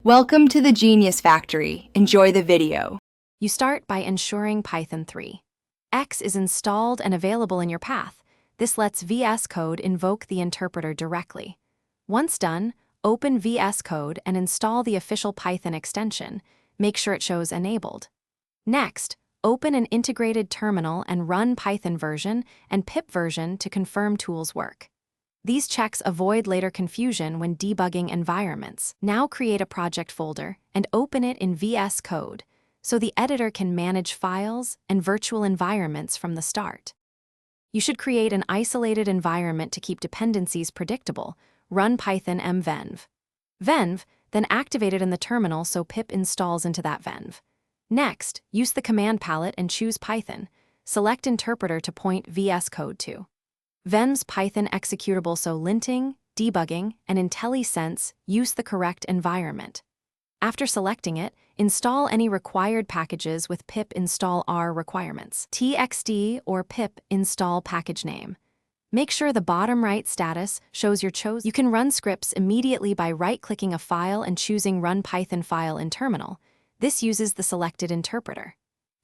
Welcome to the Genius Factory. Enjoy the video. You start by ensuring Python 3. X is installed and available in your path. This lets VS Code invoke the interpreter directly. Once done, open VS Code and install the official Python extension. Make sure it shows enabled. Next, open an integrated terminal and run Python version and pip version to confirm tools work. These checks avoid later confusion when debugging environments. Now create a project folder and open it in VS Code so the editor can manage files and virtual environments from the start. You should create an isolated environment to keep dependencies predictable. Run Python mvenv. Venv, then activate it in the terminal so pip installs into that venv. Next, use the command palette and choose Python. Select interpreter to point VS Code to. Venv's Python executable so linting, debugging, and IntelliSense use the correct environment. After selecting it, install any required packages with pip install R requirements, txd or pip install package name. Make sure the bottom right status shows your chosen. You can run scripts immediately by right-clicking a file and choosing Run Python File in Terminal. This uses the selected interpreter.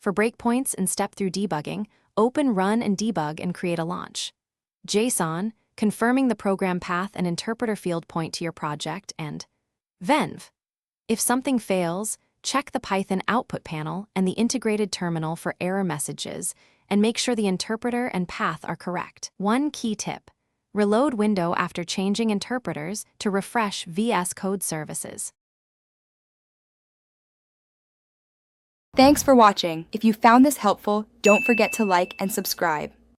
For breakpoints and step-through debugging, open Run and Debug and create a launch. JSON, confirming the program path and interpreter field point to your project, and venv. If something fails, check the Python output panel and the integrated terminal for error messages and make sure the interpreter and path are correct. One key tip: reload window after changing interpreters to refresh VS Code services. Thanks for watching. If you found this helpful, don't forget to like and subscribe.